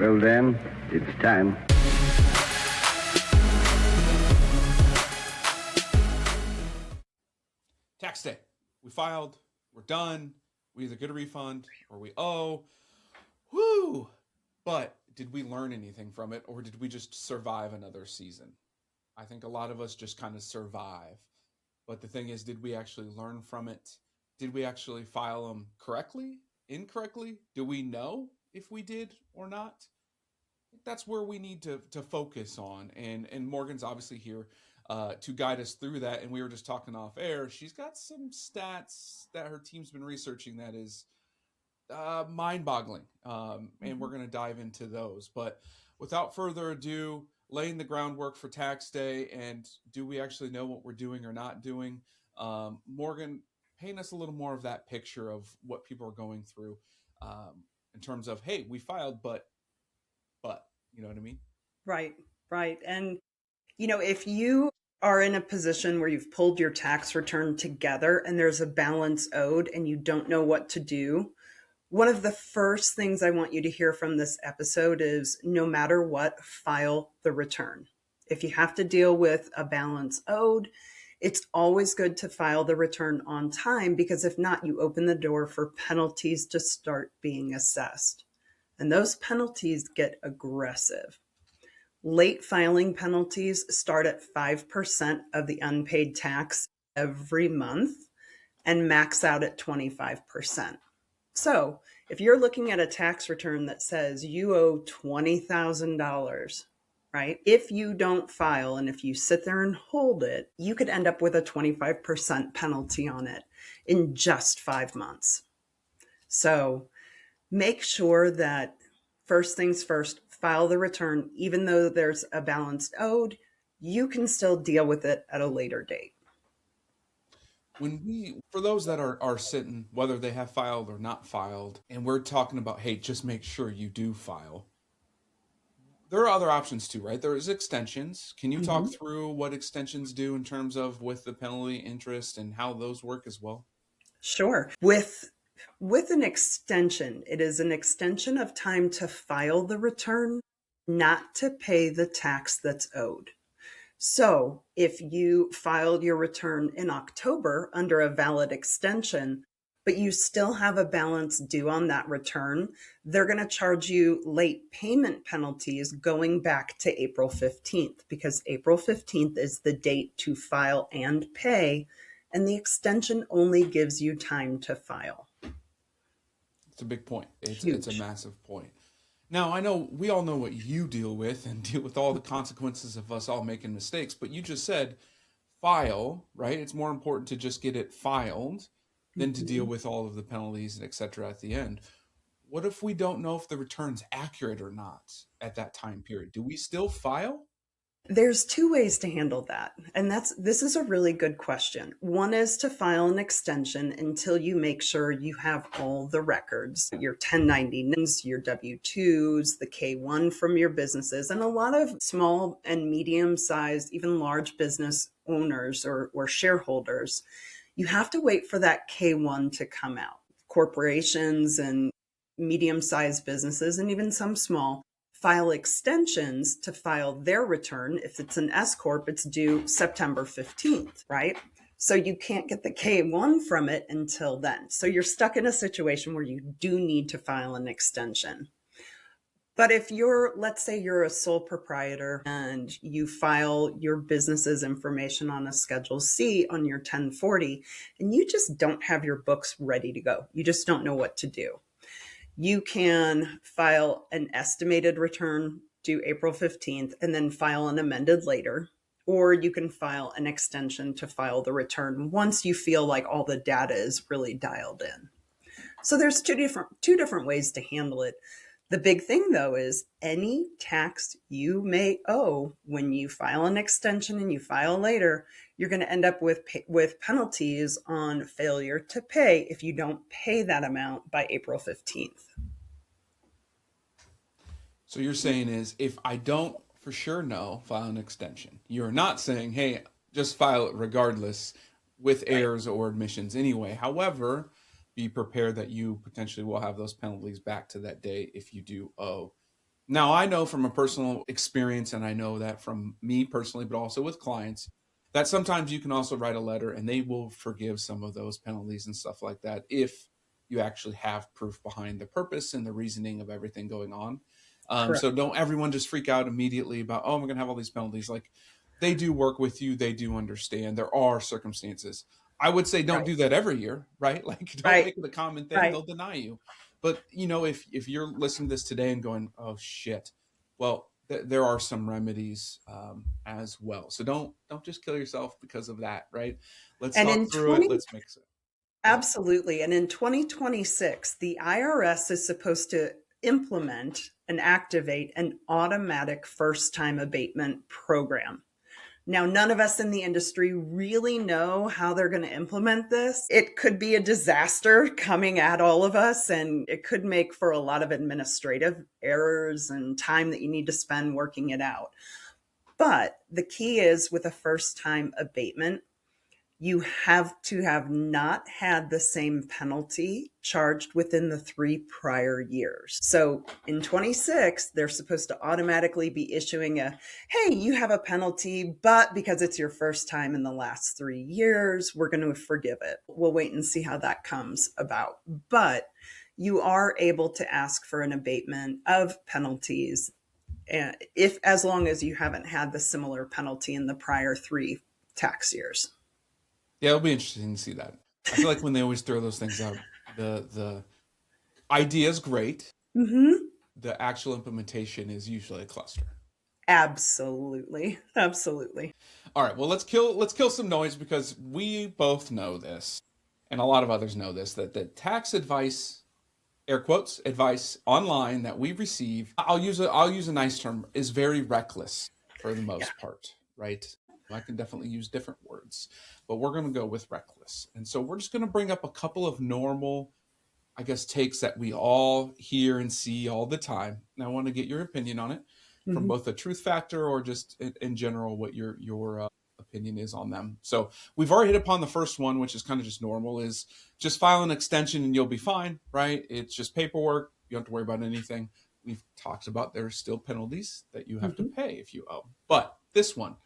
Well then, it's time. Tax day. We filed. We're done. We either get a refund or we owe. Woo! But did we learn anything from it, or did we just survive another season? I think a lot of us just kind of survive. But the thing is, did we actually learn from it? Did we actually file them correctly? Incorrectly? Do we know if we did or not? That's where we need to focus on. And Morgan's obviously here to guide us through that. And we were just talking off air. She's got some stats that her team's been researching that is mind-boggling. And we're going to dive into those. But without further ado, laying the groundwork for tax day, and do we actually know what we're doing or not doing? Morgan, paint us a little more of that picture of what people are going through in terms of, hey, we filed, but you know what I mean? Right. And, if you are in a position where you've pulled your tax return together and there's a balance owed and you don't know what to do, one of the first things I want you to hear from this episode is no matter what, file the return. If you have to deal with a balance owed, it's always good to file the return on time, because if not, you open the door for penalties to start being assessed. And those penalties get aggressive. Late filing penalties start at 5% of the unpaid tax every month and max out at 25%. So if you're looking at a tax return that says you owe $20,000, right? If you don't file and if you sit there and hold it, you could end up with a 25% penalty on it in just 5 months. So make sure that first things first, file the return. Even though there's a balance owed, you can still deal with it at a later date. For those that are sitting, whether they have filed or not filed, and we're talking about, hey, just make sure you do file. There are other options too, right? There is extensions. Can you talk through what extensions do in terms of with the penalty, interest, and how those work as well? Sure. With an extension, it is an extension of time to file the return, not to pay the tax that's owed. So if you filed your return in October under a valid extension, but you still have a balance due on that return, they're going to charge you late payment penalties going back to April 15th, because April 15th is the date to file and pay, and the extension only gives you time to file. It's a big point. It's a massive point. Now, I know we all know what you deal with and deal with all the consequences of us all making mistakes, but you just said file, right? It's more important to just get it filed than to deal with all of the penalties and et cetera at the end. What if we don't know if the return's accurate or not at that time period? Do we still file? There's two ways to handle that. And this is a really good question. One is to file an extension until you make sure you have all the records, your 1099s, your W-2s, the K-1 from your businesses. And a lot of small and medium-sized, even large business owners or shareholders, you have to wait for that K-1 to come out. Corporations and medium-sized businesses, and even some small, file extensions to file their return. If it's an S Corp, it's due September 15th, right? So you can't get the K-1 from it until then. So you're stuck in a situation where you do need to file an extension. But if let's say you're a sole proprietor and you file your business's information on a Schedule C on your 1040, and you just don't have your books ready to go, you just don't know what to do, you can file an estimated return due April 15th and then file an amended later, or you can file an extension to file the return once you feel like all the data is really dialed in. So there's two different ways to handle it. The big thing, though, is any tax you may owe when you file an extension and you file later, you're going to end up with penalties on failure to pay if you don't pay that amount by April 15th. So you're saying is, if I don't for sure know, file an extension. You're not saying, hey, just file it regardless with errors or admissions anyway. However, be prepared that you potentially will have those penalties back to that day if you do owe. Now, I know from a personal experience, and I know that from me personally, but also with clients, that sometimes you can also write a letter and they will forgive some of those penalties and stuff like that if you actually have proof behind the purpose and the reasoning of everything going on. Correct. So don't everyone just freak out immediately about, oh, we're going to have all these penalties. Like, they do work with you, they do understand. There are circumstances. I would say don't Right. do that every year, right? Like, don't Right. make it a common thing. Right. They'll deny you. But if you're listening to this today and going, oh shit, well, there are some remedies as well. So don't just kill yourself because of that, right? Let's And talk in through it. 20 Let's mix it. Go ahead. Absolutely. And in 2026, the IRS is supposed to implement and activate an automatic first time abatement program. Now, none of us in the industry really know how they're going to implement this. It could be a disaster coming at all of us, and it could make for a lot of administrative errors and time that you need to spend working it out. But the key is with a first time abatement, you have to have not had the same penalty charged within the 3 prior years. So in 26, they're supposed to automatically be issuing a, hey, you have a penalty, but because it's your first time in the last 3 years, we're going to forgive it. We'll wait and see how that comes about. But you are able to ask for an abatement of penalties, and if as long as you haven't had the similar penalty in the prior 3 tax years. Yeah, it'll be interesting to see that. I feel like when they always throw those things out, the idea is great. Mm-hmm. The actual implementation is usually a cluster. Absolutely. Absolutely. All right, well, let's kill some noise because we both know this, and a lot of others know this, that the tax advice, air quotes, advice online that we receive, I'll use a nice term, is very reckless for the Yeah. most part, right? I can definitely use different words, but we're going to go with reckless. And so we're just going to bring up a couple of normal, I guess, takes that we all hear and see all the time. And I want to get your opinion on it from Mm-hmm. both a truth factor or just in general what your opinion is on them. So we've already hit upon the first one, which is kind of just normal, is just file an extension and you'll be fine, right? It's just paperwork. You don't have to worry about anything. We've talked about there's still penalties that you have to Mm-hmm. pay if you owe. But this one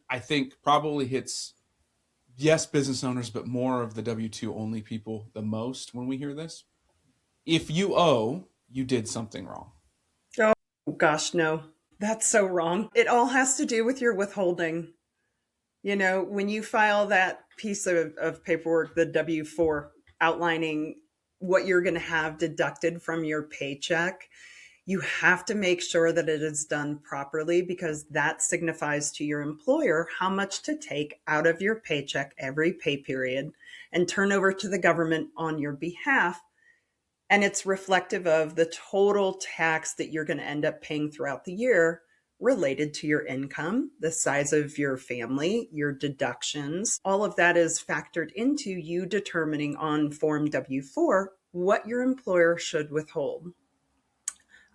I think probably hits, yes, business owners, but more of the W-2 only people the most when we hear this. If you owe, you did something wrong. Oh, gosh, no. That's so wrong. It all has to do with your withholding. When you file that piece of paperwork, the W-4, outlining what you're going to have deducted from your paycheck, you have to make sure that it is done properly because that signifies to your employer how much to take out of your paycheck every pay period and turn over to the government on your behalf. And it's reflective of the total tax that you're going to end up paying throughout the year related to your income, the size of your family, your deductions. All of that is factored into you determining on Form W-4 what your employer should withhold.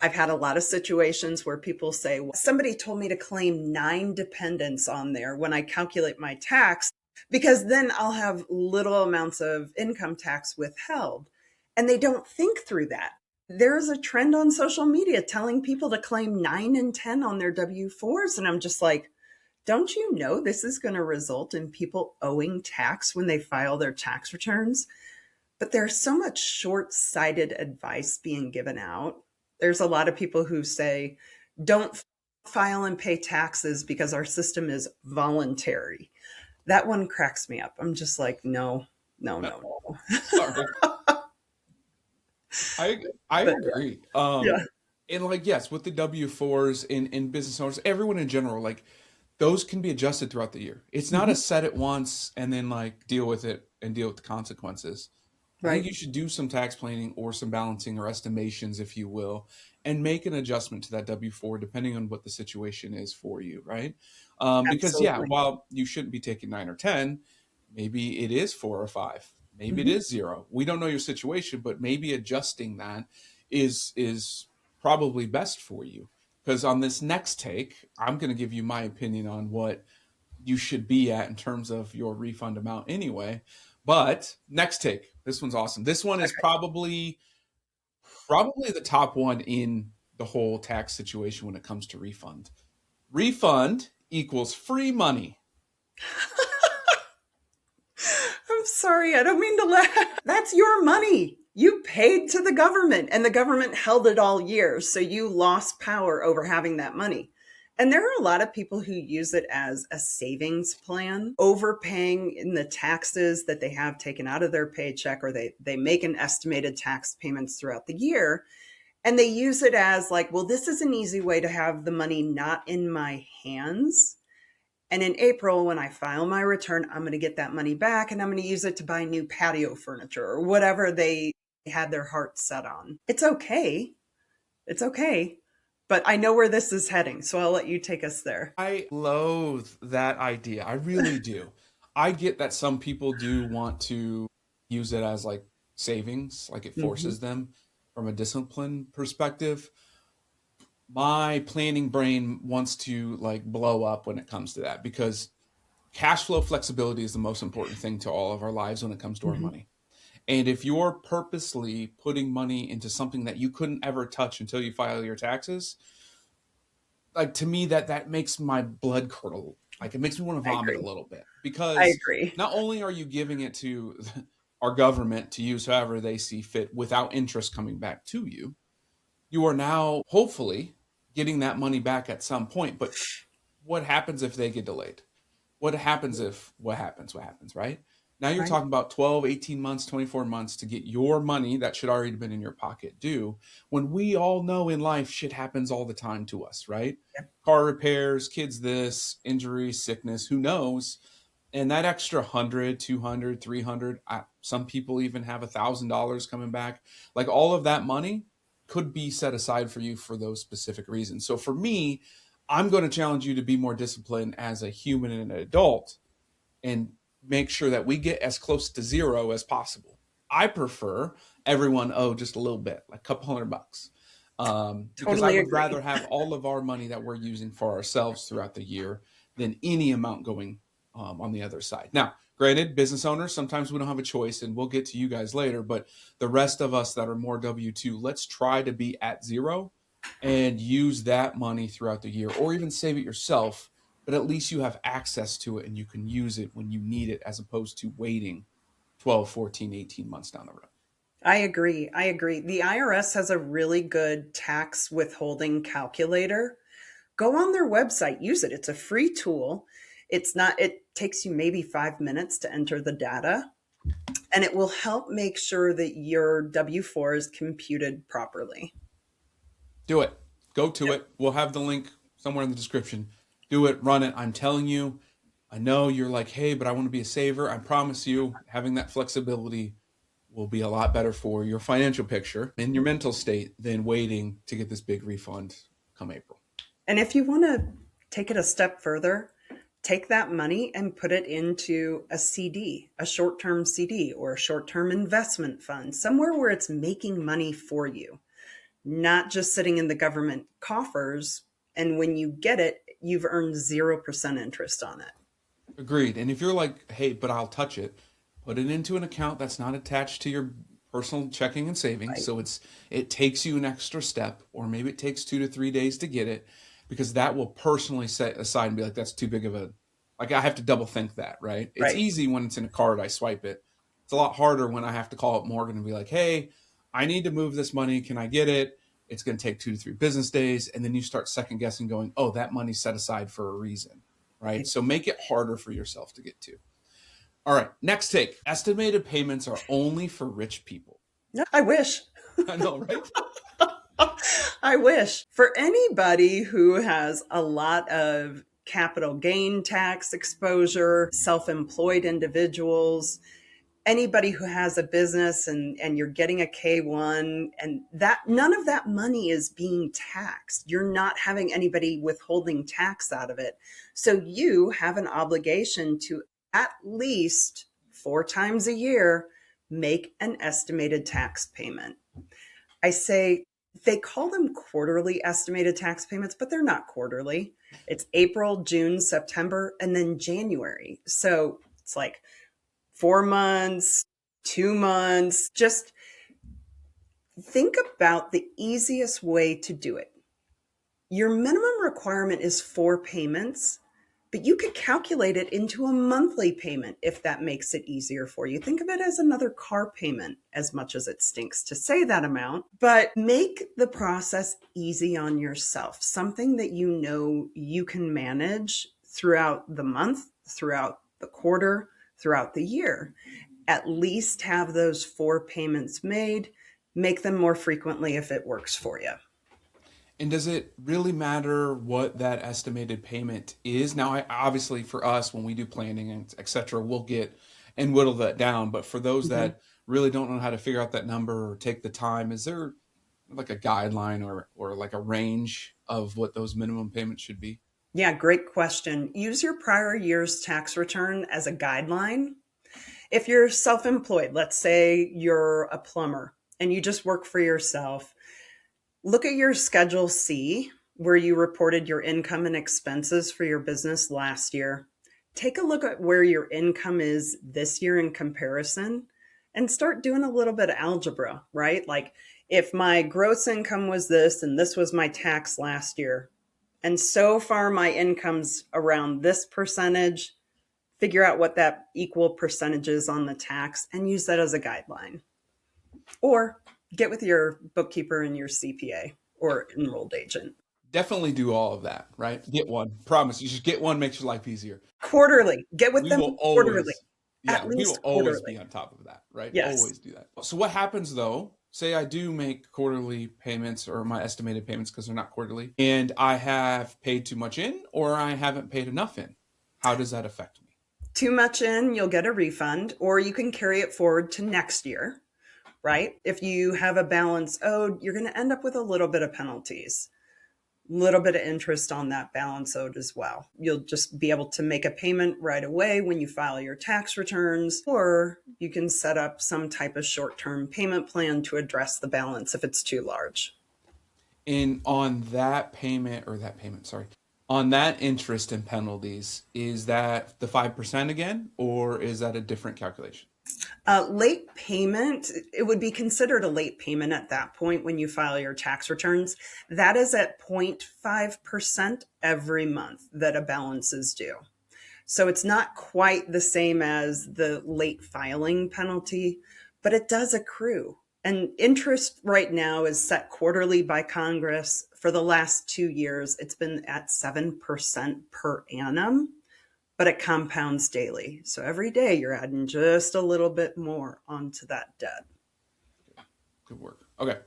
I've had a lot of situations where people say, well, somebody told me to claim 9 dependents on there when I calculate my tax, because then I'll have little amounts of income tax withheld. And they don't think through that. There's a trend on social media telling people to claim 9 and 10 on their W-4s. And I'm just like, don't you know this is going to result in people owing tax when they file their tax returns? But there's so much short-sighted advice being given out. There's a lot of people who say, don't file and pay taxes because our system is voluntary. That one cracks me up. I'm just like, no, no, no, no. Sorry. I But agree. yeah. And like, yes, with the W-4s in business owners, everyone in general, like those can be adjusted throughout the year. It's not Mhm. a set it once and then like deal with it and deal with the consequences. I think Right. you should do some tax planning or some balancing or estimations, if you will, and make an adjustment to that W-4 depending on what the situation is for you, right? Because yeah, Absolutely. while you shouldn't be taking 9 or 10, maybe it is 4 or 5, maybe it Mhm. is 0. We don't know your situation, but maybe adjusting that is probably best for you. Because on this next take, I'm going to give you my opinion on what you should be at in terms of your refund amount anyway. But next take, this one's awesome. This one is Okay. probably the top one in the whole tax situation when it comes to refund. Refund equals free money. I'm sorry, I don't mean to laugh. That's your money. You paid to the government and the government held it all year. So you lost power over having that money. And there are a lot of people who use it as a savings plan, overpaying in the taxes that they have taken out of their paycheck, or they make an estimated tax payments throughout the year. And they use it as like, well, this is an easy way to have the money not in my hands. And in April, when I file my return, I'm going to get that money back and I'm going to use it to buy new patio furniture or whatever they had their heart set on. It's okay. It's okay. But I know where this is heading, so I'll let you take us there. I loathe that idea. I really do. I get that some people do want to use it as like savings, like it forces them from a discipline perspective. My planning brain wants to like blow up when it comes to that, because cash flow flexibility is the most important thing to all of our lives when it comes to our money. And if you're purposely putting money into something that you couldn't ever touch until you file your taxes, like to me that makes my blood curdle. Like it makes me want to vomit a little bit, I because agree. not only are you giving it to our government to use however they see fit without interest coming back to you, you are now hopefully getting that money back at some point. But what happens if they get delayed? What happens if what happens, right? Now you're Right. talking about 12, 18 months, 24 months to get your money that should already been in your pocket due, when we all know in life shit happens all the time to us, right? Yep. Car repairs, kids this, injury, sickness, who knows? And that extra 100, 200, 300, some people even have $1,000 coming back. Like all of that money could be set aside for you for those specific reasons. So for me, I'm going to challenge you to be more disciplined as a human and an adult, and make sure that we get as close to zero as possible. I prefer everyone owe just a little bit, like a couple $100, because I Totally would agree. rather have all of our money that we're using for ourselves throughout the year than any amount going on the other side. Now, granted, business owners, sometimes we don't have a choice, and we'll get to you guys later, but the rest of us that are more W-2, let's try to be at zero and use that money throughout the year, or even save it yourself, but at least you have access to it and you can use it when you need it, as opposed to waiting 12, 14, 18 months down the road. I agree. I agree. The IRS has a really good tax withholding calculator. Go on their website, use it. It's a free tool. It takes you maybe 5 minutes to enter the data, and it will help make sure that your W-4 is computed properly. Do it. Go to Yep. it. We'll have the link somewhere in the description. Do it. Run it. I'm telling you, I know you're like, hey, but I want to be a saver. I promise you, having that flexibility will be a lot better for your financial picture and your mental state than waiting to get this big refund come April. And if you want to take it a step further, take that money and put it into a CD, a short-term CD or a short-term investment fund, somewhere where it's making money for you, not just sitting in the government coffers. And when you get it, you've earned 0% interest on it. Agreed. And if you're like, hey, but I'll touch it, put it into an account that's not attached to your personal checking and savings. Right. So it takes you an extra step, or maybe it takes 2 to 3 days to get it, because that will personally set aside and be like, that's too big of a, like I have to double think that, right? It's Right. easy when it's in a card, I swipe it. It's a lot harder when I have to call up Morgan and be like, hey, I need to move this money. Can I get it? It's going to take 2 to 3 business days. And then you start second guessing going, oh, that money's set aside for a reason, right? So make it harder for yourself to get to. All right, next take. Estimated payments are only for rich people. No, I wish. I know, right? I wish. For anybody who has a lot of capital gain tax exposure, self-employed individuals, anybody who has a business and you're getting a K-1, and that none of that money is being taxed. You're not having anybody withholding tax out of it. So you have an obligation to at least 4 times a year make an estimated tax payment. I say they call them quarterly estimated tax payments, but they're not quarterly. It's April, June, September, and then January. So it's like 4 months, 2 months. Just Think about the easiest way to do it. Your minimum requirement is 4 payments, but you could calculate it into a monthly payment if that makes it easier for you. Think of it as another car payment, as much as it stinks to say that amount, but make the process easy on yourself, something that you know you can manage throughout the month, throughout the quarter, throughout the year. At least have those 4 payments made, make them more frequently if it works for you. And does it really matter what that estimated payment is? Now, obviously for us, when we do planning and et cetera, we'll get and whittle that down. But for those that really don't know how to figure out that number or take the time, is there like a guideline or like a range of what those minimum payments should be? Yeah, great question. Use your prior year's tax return as a guideline. If you're self-employed, let's say you're a plumber and you just work for yourself, look at your Schedule C where you reported your income and expenses for your business last year. Take a look at where your income is this year in comparison and start doing a little bit of algebra, right? Like if my gross income was this and this was my tax last year, and so far my income's around this percentage, figure out what that equal percentage is on the tax and use that as a guideline. Or get with your bookkeeper and your CPA or enrolled agent. Definitely do all of that, right? Get one. Promise. You should get one, makes your life easier. Quarterly. Get with We them will quarterly. always, yeah, At we will least always quarterly. be on top of that, right? Yes. Always do that. So what happens though, say I do make quarterly payments or my estimated payments because they're not quarterly, and I have paid too much in or I haven't paid enough in. How does that affect me? Too much in, you'll get a refund, or you can carry it forward to next year, right? If you have a balance owed, you're going to end up with a little bit of penalties, a little bit of interest on that balance owed as well. You'll just be able to make a payment right away when you file your tax returns, or you can set up some type of short-term payment plan to address the balance if it's too large. And on that payment on that interest and penalties, is that the 5% again, or is that a different calculation? Late payment, it would be considered a late payment at that point when you file your tax returns. That is at 0.5% every month that a balance is due. So it's not quite the same as the late filing penalty, but it does accrue. And interest right now is set quarterly by Congress. For the last 2 years, it's been at 7% per annum, but it compounds daily. So every day you're adding just a little bit more onto that debt. Good work. Okay.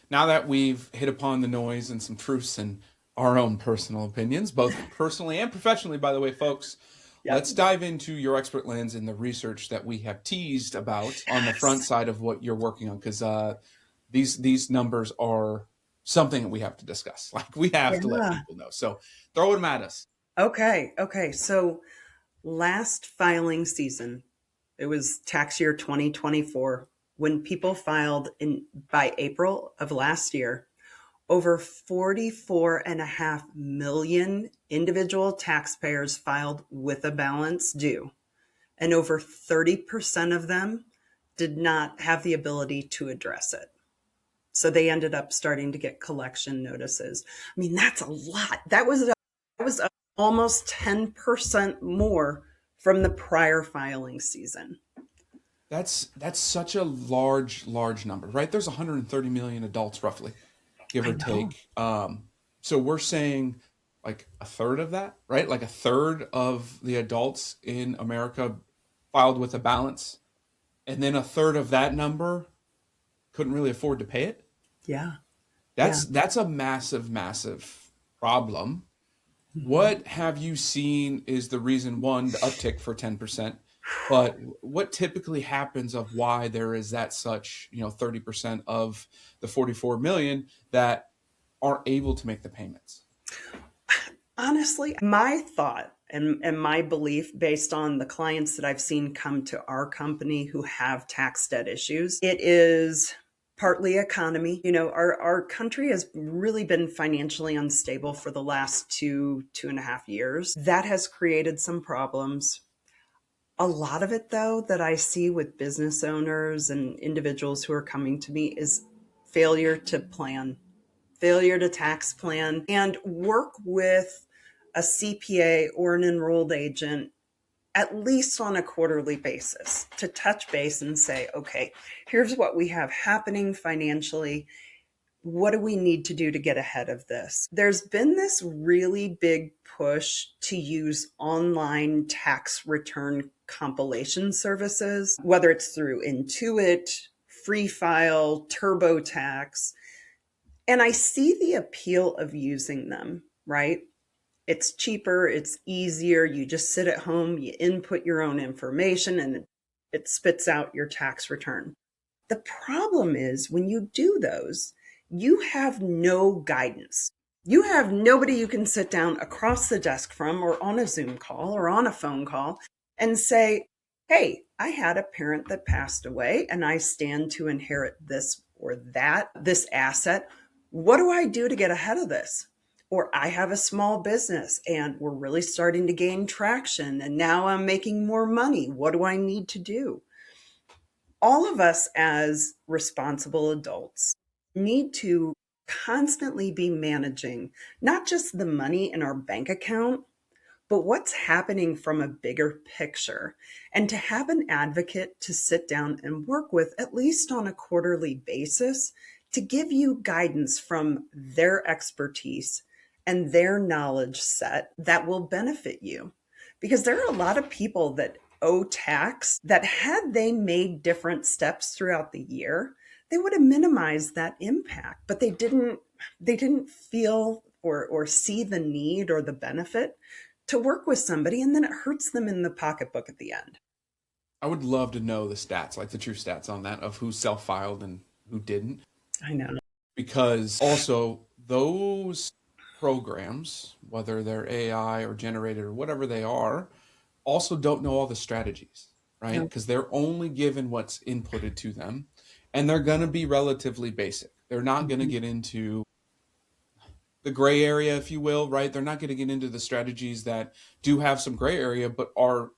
Now that we've hit upon the noise and some truths and our own personal opinions, both personally and professionally, by the way, folks, let's dive into your expert lens and the research that we have teased about on the front side of what you're working on, because these numbers are something that we have to discuss. Like we have to let people know. So throw them at us. Okay. So last filing season, it was tax year 2024, when people filed by April of last year, over 44.5 million individual taxpayers filed with a balance due, and over 30% of them did not have the ability to address it. So they ended up starting to get collection notices. I mean, that's a lot. That was almost 10% more from the prior filing season. That's such a large number, right? There's 130 million adults roughly, give or take. So we're saying like a third of that, right? Like a third of the adults in America filed with a balance, and then a third of that number couldn't really afford to pay it. Yeah. That's a massive problem. What have you seen is the reason, one, the uptick for 10%, but what typically happens of why there is that such, 30% of the 44 million that aren't able to make the payments? Honestly, my thought and my belief based on the clients that I've seen come to our company who have tax debt issues, it is partly economy. Our country has really been financially unstable for the last 2.5 years. That has created some problems. A lot of it, though, that I see with business owners and individuals who are coming to me is failure to plan, failure to tax plan, and work with a CPA or an enrolled agent at least on a quarterly basis to touch base and say, okay, here's what we have happening financially. What do we need to do to get ahead of this? There's been this really big push to use online tax return compilation services, whether it's through Intuit, Free File, TurboTax. And I see the appeal of using them, right? It's cheaper, it's easier. You just sit at home, you input your own information, and it spits out your tax return. The problem is when you do those, you have no guidance. You have nobody you can sit down across the desk from or on a Zoom call or on a phone call and say, hey, I had a parent that passed away and I stand to inherit this or that, this asset. What do I do to get ahead of this? Or I have a small business and we're really starting to gain traction and now I'm making more money. What do I need to do? All of us as responsible adults need to constantly be managing not just the money in our bank account, but what's happening from a bigger picture. And to have an advocate to sit down and work with, at least on a quarterly basis, to give you guidance from their expertise and their knowledge set that will benefit you. Because there are a lot of people that owe tax that had they made different steps throughout the year, they would have minimized that impact, but they didn't feel or see the need or the benefit to work with somebody, and then it hurts them in the pocketbook at the end. I would love to know the stats, like the true stats on that, of who self-filed and who didn't. I know. Because also those programs, whether they're AI or generated or whatever they are, also don't know all the strategies, right? No. Because they're only given what's inputted to them, and they're going to be relatively basic. They're not going to get into the gray area, if you will, right? They're not going to get into the strategies that do have some gray area, but are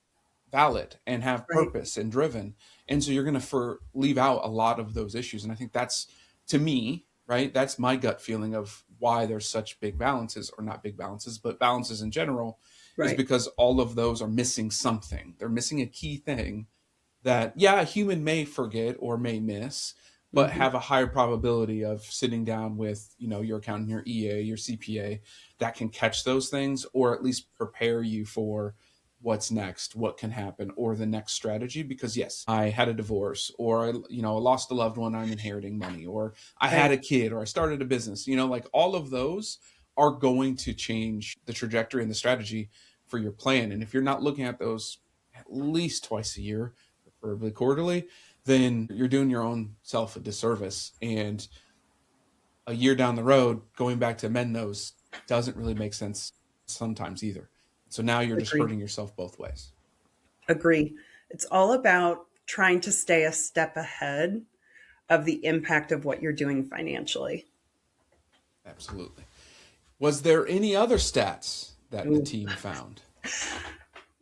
valid and have Right. purpose and driven. And so you're going to leave out a lot of those issues. And I think that's, to me, right, that's my gut feeling of why there's such big balances, or not big balances, but balances in general, is Right. because all of those are missing something. They're missing a key thing that, yeah, a human may forget or may miss, but have a higher probability of sitting down with, your accountant, your EA, your CPA, that can catch those things, or at least prepare you for what's next, what can happen, or the next strategy. Because yes, I had a divorce, or I lost a loved one, I'm inheriting money, or I had a kid, or I started a business, like all of those are going to change the trajectory and the strategy for your plan. And if you're not looking at those at least twice a year, preferably quarterly, then you're doing your own self a disservice. And a year down the road, going back to amend those doesn't really make sense sometimes either. So now you're just Agree. hurting yourself both ways. Agree. It's all about trying to stay a step ahead of the impact of what you're doing financially. Absolutely. Was there any other stats that the team found?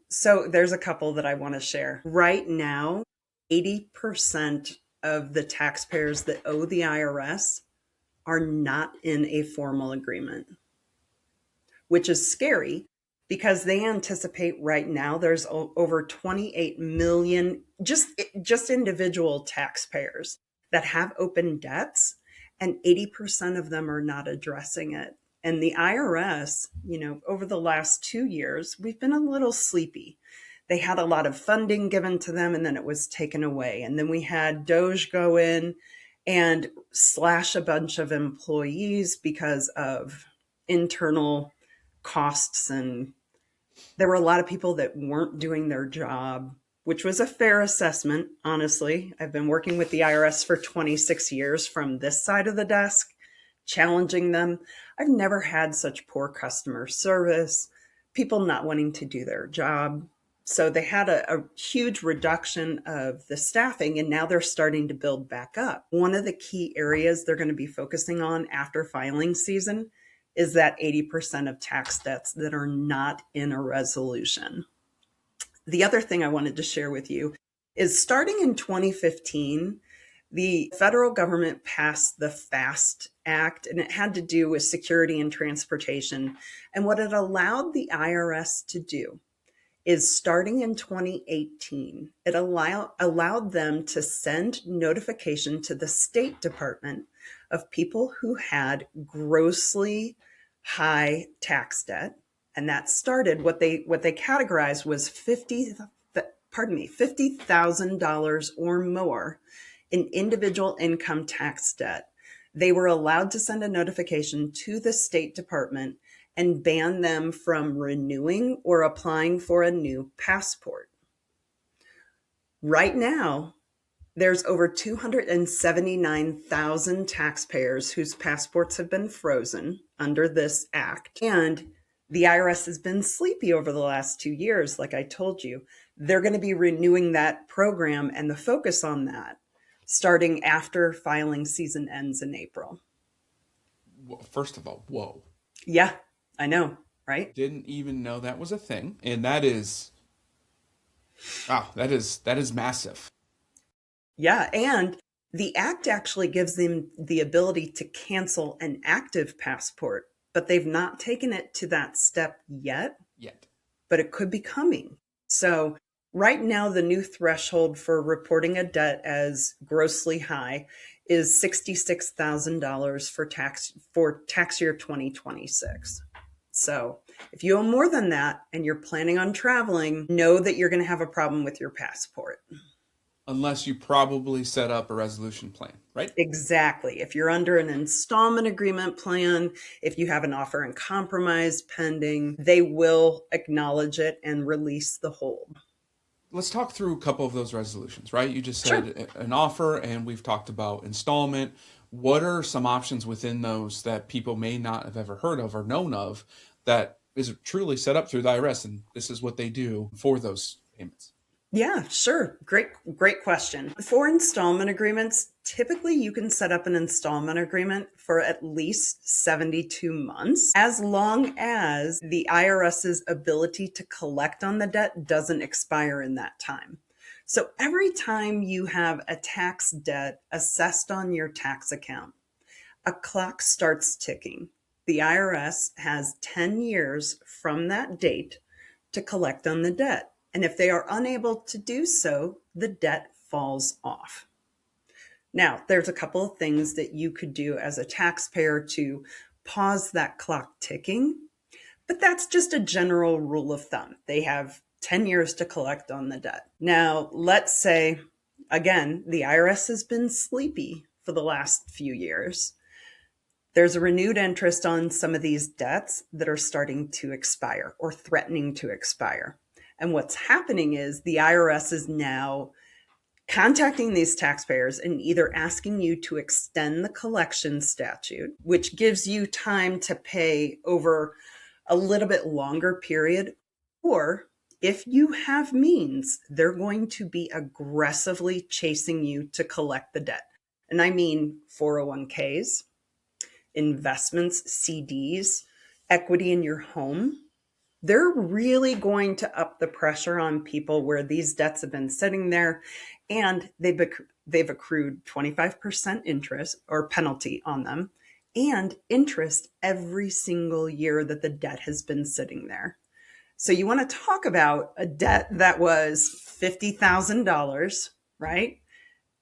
So there's a couple that I want to share. Right now, 80% of the taxpayers that owe the IRS are not in a formal agreement, which is scary because they anticipate right now there's over 28 million just individual taxpayers that have open debts, and 80% of them are not addressing it. And the IRS, over the last 2 years, we've been a little sleepy. They had a lot of funding given to them and then it was taken away. And then we had Doge go in and slash a bunch of employees because of internal costs. And there were a lot of people that weren't doing their job, which was a fair assessment, honestly. I've been working with the IRS for 26 years from this side of the desk, challenging them. I've never had such poor customer service, people not wanting to do their job. So they had a huge reduction of the staffing, and now they're starting to build back up. One of the key areas they're going to be focusing on after filing season is that 80% of tax debts that are not in a resolution. The other thing I wanted to share with you is starting in 2015, The federal government passed the FAST Act, and it had to do with security and transportation. And what it allowed the IRS to do is, starting in 2018, it allowed them to send notification to the State Department of people who had grossly high tax debt. And that started, what they categorized was $50,000 or more in individual income tax debt. They were allowed to send a notification to the State Department and ban them from renewing or applying for a new passport. Right now, there's over 279,000 taxpayers whose passports have been frozen under this act. And the IRS has been sleepy over the last 2 years, like I told you. They're going to be renewing that program and the focus on that starting after filing season ends in April. Well, first of all, whoa. Yeah, I know, right? Didn't even know that was a thing. And that is, wow, that is massive. Yeah, and the act actually gives them the ability to cancel an active passport, but they've not taken it to that step yet. But it could be coming. So right now, the new threshold for reporting a debt as grossly high is $66,000 for tax year 2026. So if you owe more than that and you're planning on traveling, know that you're going to have a problem with your passport. Unless you probably set up a resolution plan, right? Exactly. If you're under an installment agreement plan, if you have an offer in compromise pending, they will acknowledge it and release the hold. Let's talk through a couple of those resolutions, right? You just said an offer, and we've talked about installment. What are some options within those that people may not have ever heard of or known of that is truly set up through the IRS, and this is what they do for those payments? Yeah, sure. Great question. For installment agreements, typically you can set up an installment agreement for at least 72 months, as long as the IRS's ability to collect on the debt doesn't expire in that time. So every time you have a tax debt assessed on your tax account, a clock starts ticking. The IRS has 10 years from that date to collect on the debt. And if they are unable to do so, the debt falls off. Now, there's a couple of things that you could do as a taxpayer to pause that clock ticking, but that's just a general rule of thumb. They have 10 years to collect on the debt. Now, let's say, again, the IRS has been sleepy for the last few years. There's a renewed interest on some of these debts that are starting to expire or threatening to expire. And what's happening is the IRS is now contacting these taxpayers and either asking you to extend the collection statute, which gives you time to pay over a little bit longer period, or if you have means, they're going to be aggressively chasing you to collect the debt. And I mean 401ks, investments, CDs, equity in your home. They're really going to up the pressure on people where these debts have been sitting there and they've accrued 25% interest or penalty on them, and interest every single year that the debt has been sitting there. So you want to talk about a debt that was $50,000, right?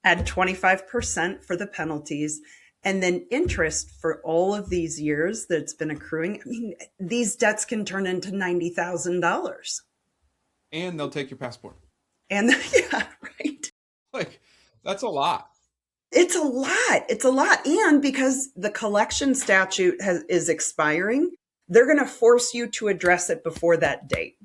Add 25% for the penalties, and then interest for all of these years that's been accruing. I mean, these debts can turn into $90,000. And they'll take your passport. And yeah, right. Like, that's a lot. It's a lot. It's a lot. And because the collection statute is expiring, they're going to force you to address it before that date.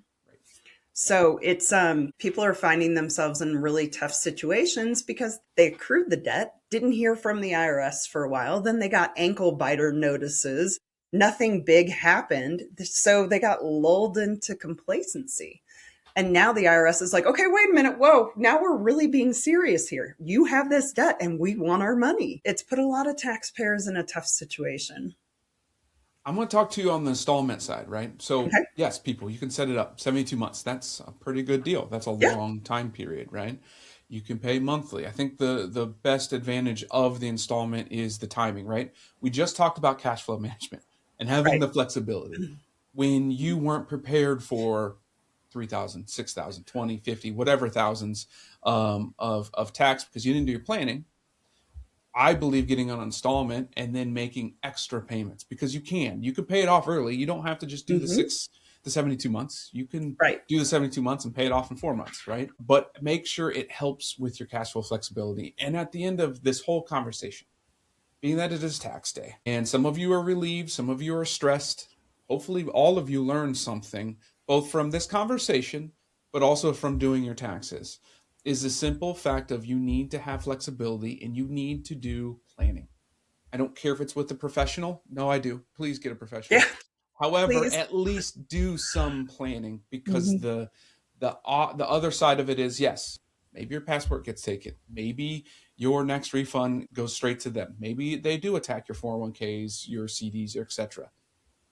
So it's people are finding themselves in really tough situations because they accrued the debt, didn't hear from the IRS for a while, then they got ankle biter notices, nothing big happened, so they got lulled into complacency. And now the IRS is like, okay, wait a minute, whoa, now we're really being serious here. You have this debt and we want our money. It's put a lot of taxpayers in a tough situation. I'm going to talk to you on the installment side, right? So Okay. yes, people, you can set it up 72 months. That's a pretty good deal. That's a long time period, right? You can pay monthly. I think the best advantage of the installment is the timing, right? We just talked about cash flow management and having Right. the flexibility. When you weren't prepared for 3,000, 6,000, 20, 50, whatever thousands of tax because you didn't do your planning, I believe getting an installment and then making extra payments because you can pay it off early. You don't have to just do the 72 months. You can Right. do the 72 months and pay it off in 4 months, right? But make sure it helps with your cash flow flexibility. And at the end of this whole conversation, being that it is tax day and some of you are relieved, some of you are stressed, hopefully all of you learned something both from this conversation, but also from doing your taxes, is the simple fact of you need to have flexibility and you need to do planning. I don't care if it's with a professional. No, I do. Please get a professional. Yeah. However, Please. at least do some planning because the other side of it is, yes, maybe your passport gets taken. Maybe your next refund goes straight to them. Maybe they do attack your 401ks, your CDs, etc.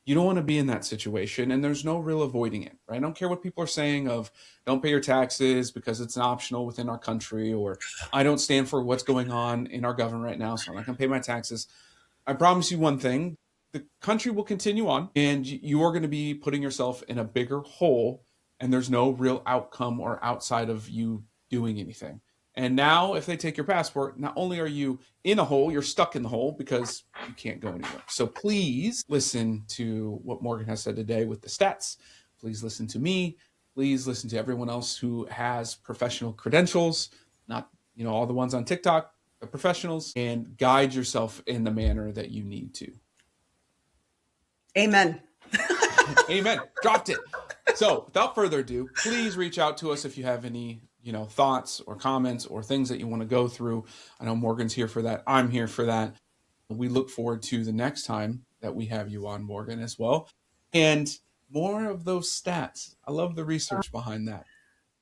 You don't want to be in that situation, and there's no real avoiding it, right? I don't care what people are saying of don't pay your taxes because it's an optional within our country, or I don't stand for what's going on in our government right now, so I'm not going to pay my taxes. I promise you one thing, the country will continue on, and you are going to be putting yourself in a bigger hole, and there's no real outcome or outside of you doing anything. And now if they take your passport, not only are you in a hole, you're stuck in the hole because you can't go anywhere. So please listen to what Morgan has said today with the stats. Please listen to me. Please listen to everyone else who has professional credentials, not all the ones on TikTok, the professionals, and guide yourself in the manner that you need to. Amen. Amen. Dropped it. So without further ado, please reach out to us if you have any thoughts or comments or things that you want to go through. I know Morgan's here for that. I'm here for that. We look forward to the next time that we have you on, Morgan, as well. And more of those stats. I love the research behind that.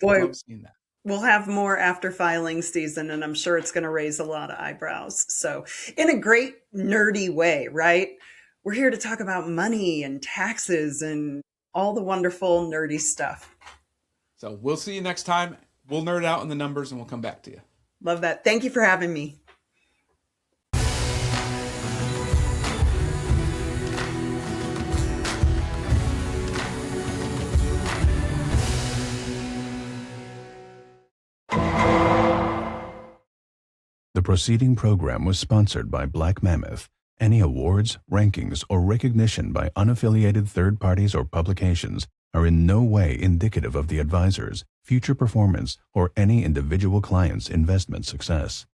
Boy, I love seeing that. We'll have more after filing season, and I'm sure it's going to raise a lot of eyebrows. So in a great nerdy way, right? We're here to talk about money and taxes and all the wonderful nerdy stuff. So we'll see you next time. We'll nerd out on the numbers and we'll come back to you. Love that. Thank you for having me. The preceding program was sponsored by Black Mammoth. Any awards, rankings, or recognition by unaffiliated third parties or publications are in no way indicative of the advisor's future performance or any individual client's investment success.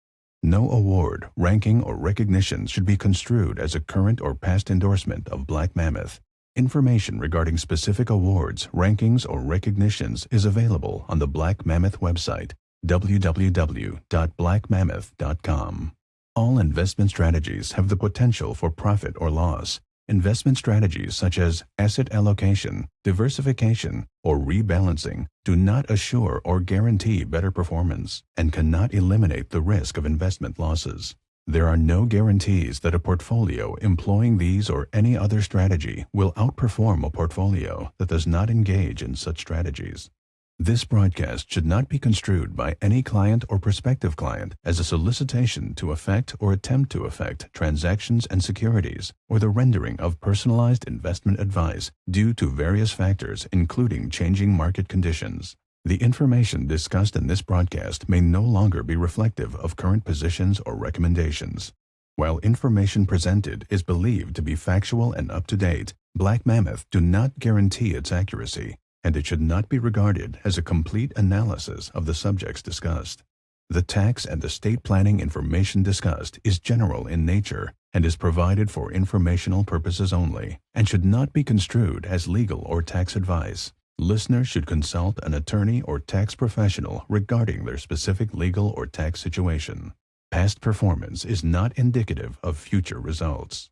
No award, ranking, or recognition should be construed as a current or past endorsement of Black Mammoth. Information regarding specific awards, rankings, or recognitions is available on the Black Mammoth website, www.blackmammoth.com. All investment strategies have the potential for profit or loss. Investment strategies such as asset allocation, diversification, or rebalancing do not assure or guarantee better performance and cannot eliminate the risk of investment losses. There are no guarantees that a portfolio employing these or any other strategy will outperform a portfolio that does not engage in such strategies. This broadcast should not be construed by any client or prospective client as a solicitation to effect or attempt to effect transactions and securities or the rendering of personalized investment advice due to various factors including changing market conditions. The information discussed in this broadcast may no longer be reflective of current positions or recommendations. While information presented is believed to be factual and up to date, Black Mammoth do not guarantee its accuracy, and it should not be regarded as a complete analysis of the subjects discussed. The tax and estate planning information discussed is general in nature and is provided for informational purposes only and should not be construed as legal or tax advice. Listeners should consult an attorney or tax professional regarding their specific legal or tax situation. Past performance is not indicative of future results.